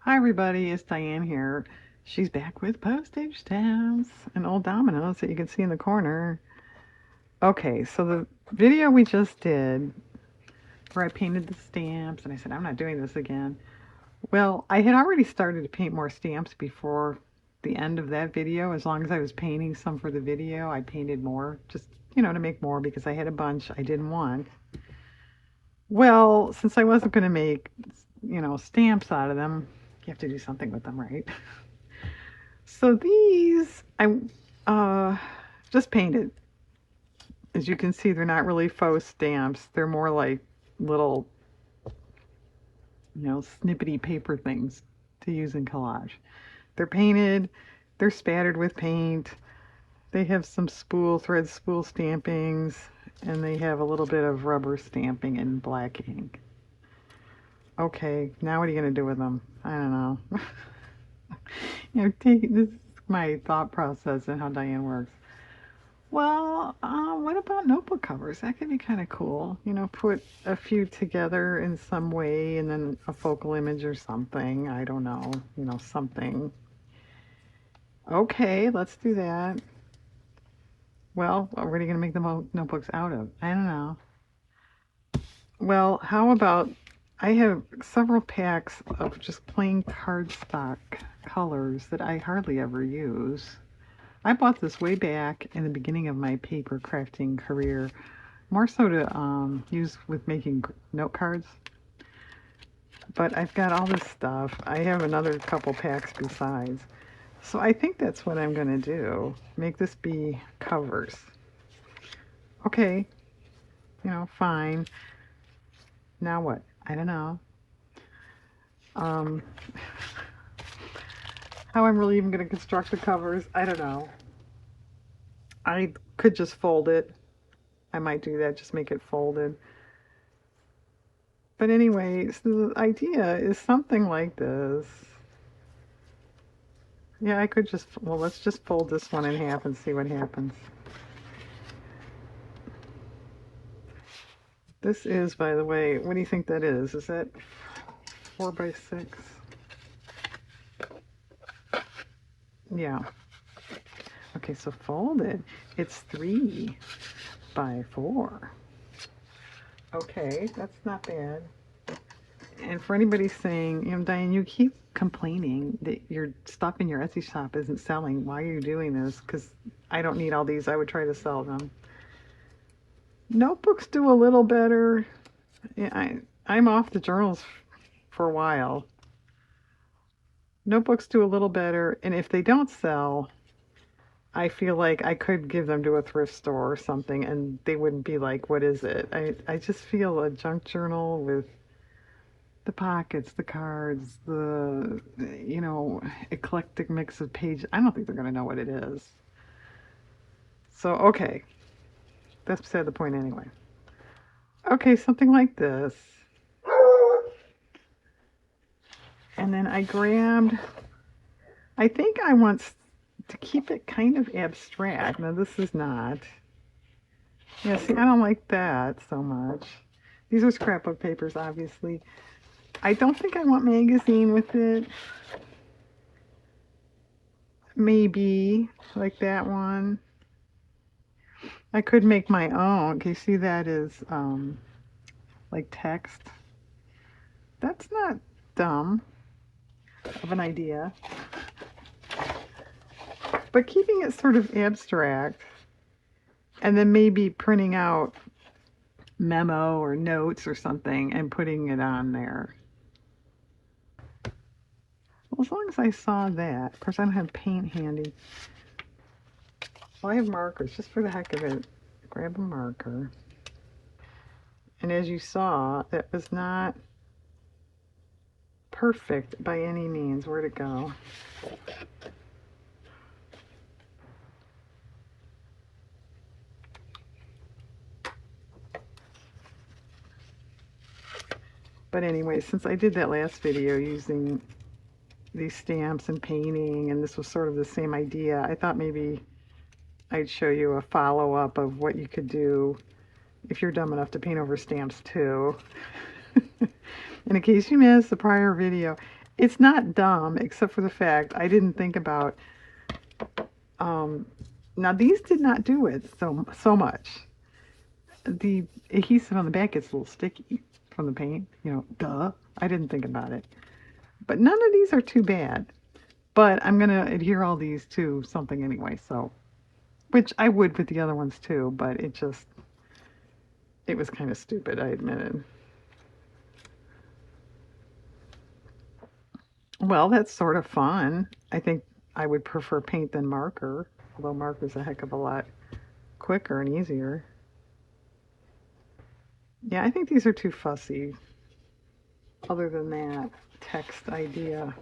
Hi everybody, it's Diane here. She's back with postage stamps and old dominoes that you can see in the corner. Okay, so the video we just did where I painted the stamps and I said I'm not doing this again. Well, I had already started to paint more stamps before the end of that video. As long as I was painting some for the video, I painted more just, to make more because I had a bunch I didn't want. Well, since I wasn't going to make, stamps out of them, you have to do something with them, right? So these I just painted. As you can see, they're not really faux stamps. They're more like little, snippety paper things to use in collage. They're painted, they're spattered with paint. They have some thread spool stampings, and they have a little bit of rubber stamping in black ink. Okay, now what are you going to do with them? I don't know. This is my thought process and how Diane works. Well, what about notebook covers? That could be kind of cool. Put a few together in some way and then a focal image or something. I don't know, something. Okay, let's do that. Well, what are you going to make the notebooks out of? I don't know. Well, how about I have several packs of just plain cardstock colors that I hardly ever use. I bought this way back in the beginning of my paper crafting career, more so to use with making note cards. But I've got all this stuff. I have another couple packs besides. So I think that's what I'm going to do. Make this be covers. Okay, fine. Now what? I don't know. Um, how I'm really even going to construct the covers, I don't know. I could just fold it. I might do that, just make it folded. But anyway, so the idea is something like this. Yeah, I could just, well, let's just fold this one in half and see what happens. This is, by the way, what do you think that is? Is that 4 by 6? Yeah. Okay, so folded. It's 3 by 4. Okay, that's not bad. And for anybody saying, Diane, you keep complaining that your stuff in your Etsy shop isn't selling. Why are you doing this? Because I don't need all these. I would try to sell them. Notebooks do a little better. Yeah, I'm off the journals for a while. Notebooks do a little better, and if they don't sell, I feel like I could give them to a thrift store or something, and they wouldn't be like, what is it? I just feel a junk journal with the pockets, the cards, the, eclectic mix of pages. I don't think they're going to know what it is. So, okay. That's beside the point anyway. Okay, something like this. And then I grabbed, I think I want to keep it kind of abstract. Now, this is not. Yeah, see, I don't like that so much. These are scrapbook papers, obviously. I don't think I want magazine with it. Maybe, like that one. I could make my own. Can you see that is like text? That's not dumb of an idea. But keeping it sort of abstract and then maybe printing out memo or notes or something and putting it on there. Well, as long as I saw that. Of course, I don't have paint handy. Well, I have markers just for the heck of it. Grab a marker. And as you saw, that was not perfect by any means. Where'd it go? But anyway, since I did that last video using these stamps and painting, and this was sort of the same idea, I thought maybe I'd show you a follow-up of what you could do if you're dumb enough to paint over stamps too. And in case you missed the prior video, It's not dumb, except for the fact I didn't think about. Um, Now these did not do it so much. The adhesive on the back gets a little sticky from the paint. Duh. I didn't think about it. But none of these are too bad. But I'm gonna adhere all these to something anyway. So, which I would with the other ones too. But it was kind of stupid. I admitted. Well, that's sort of fun. I think I would prefer paint than marker, although marker's a heck of a lot quicker and easier. Yeah, I think these are too fussy. Other than that text idea.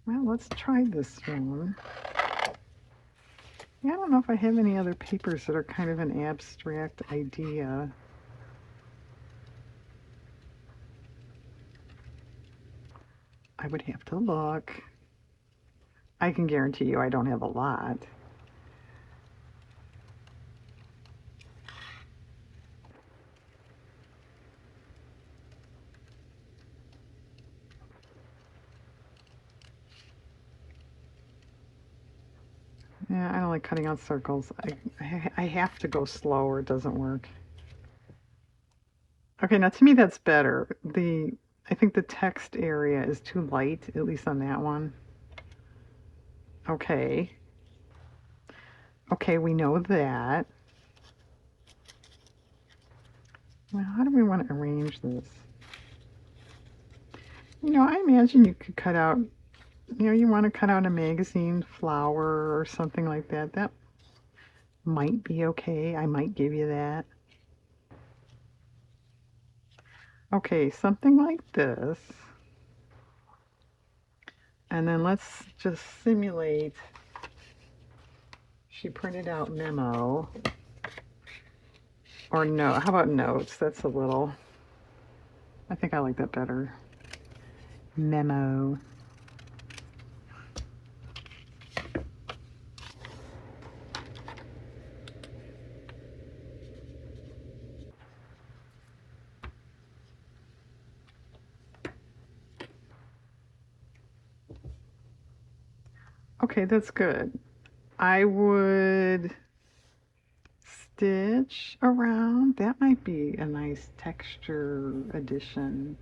Well, let's try this one. Yeah, I don't know if I have any other papers that are kind of an abstract idea. I would have to look. I can guarantee you I don't have a lot. Yeah, I don't like cutting out circles. I have to go slow or it doesn't work. Okay, now to me that's better. I think the text area is too light, at least on that one. Okay. Okay, we know that. Well, how do we want to arrange this? I imagine you could cut out, you want to cut out a magazine flower or something like that. That might be okay. I might give you that. Okay, something like this. And then let's just simulate. She printed out memo. Or no, how about notes? That's a little, I think I like that better. Memo. Okay, that's good. I would stitch around. That might be a nice texture addition.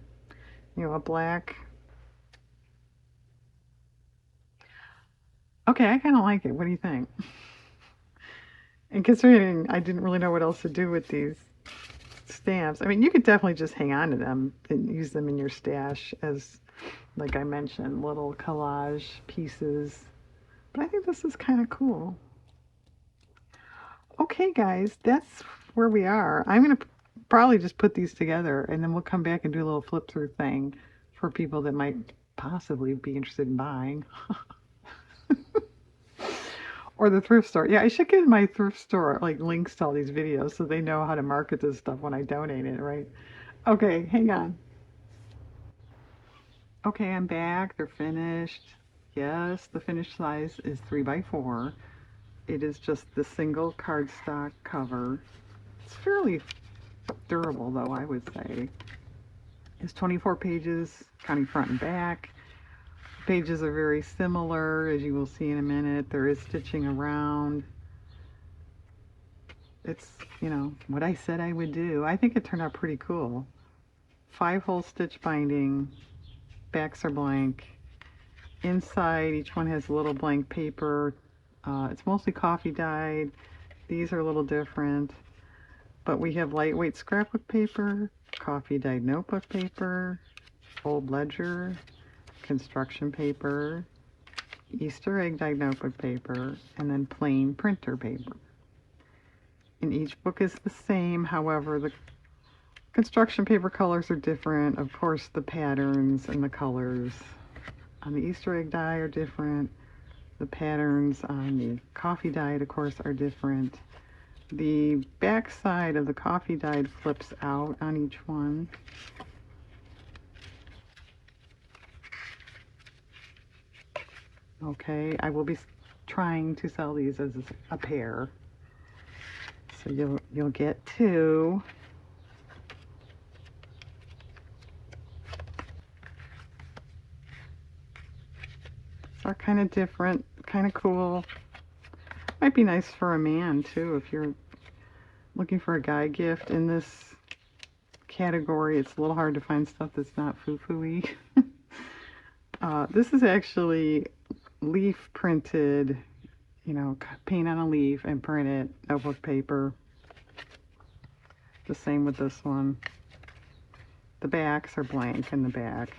A black. Okay, I kind of like it. What do you think? And considering I didn't really know what else to do with these stamps, I mean, you could definitely just hang on to them and use them in your stash as, like I mentioned, little collage pieces. But I think this is kind of cool. Okay, guys, that's where we are. I'm going to probably just put these together and then we'll come back and do a little flip through thing for people that might possibly be interested in buying. Or the thrift store. Yeah, I should give my thrift store like links to all these videos so they know how to market this stuff when I donate it, right? Okay, hang on. Okay, I'm back. They're finished. Yes, the finished size is 3x4. It is just the single cardstock cover. It's fairly durable though, I would say. It's 24 pages, counting front and back. Pages are very similar, as you will see in a minute. There is stitching around. It's, what I said I would do. I think it turned out pretty cool. 5-hole stitch binding. Backs are blank. Inside, each one has a little blank paper. It's mostly coffee dyed. These are a little different. But we have lightweight scrapbook paper, coffee dyed notebook paper, old ledger, construction paper, Easter egg dyed notebook paper, and then plain printer paper. And each book is the same, however, the construction paper colors are different. Of course, the patterns and the colors on the Easter egg die are different. The patterns on the coffee dyed, of course, are different. The back side of the coffee dyed flips out on each one. Okay, I will be trying to sell these as a pair. So you'll get two. are kind of different, kind of cool. Might be nice for a man too if you're looking for a guy gift in this category. It's a little hard to find stuff that's not foo-foo-y. This is actually leaf printed, you know, paint on a leaf and print it, notebook paper. The same with this one. The backs are blank in the back.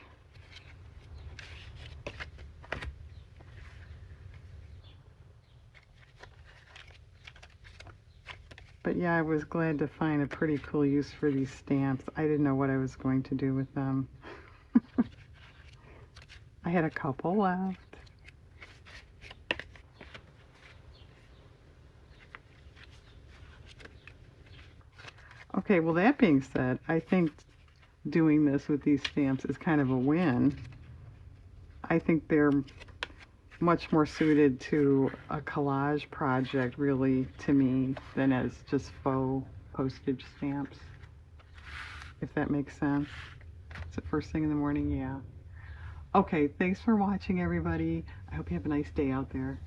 But yeah, I was glad to find a pretty cool use for these stamps. I didn't know what I was going to do with them. I had a couple left. Okay, well that being said, I think doing this with these stamps is kind of a win. I think they're much more suited to a collage project, really, to me, than as just faux postage stamps, if that makes sense. Is it first thing in the morning? Yeah. Okay, thanks for watching, everybody. I hope you have a nice day out there.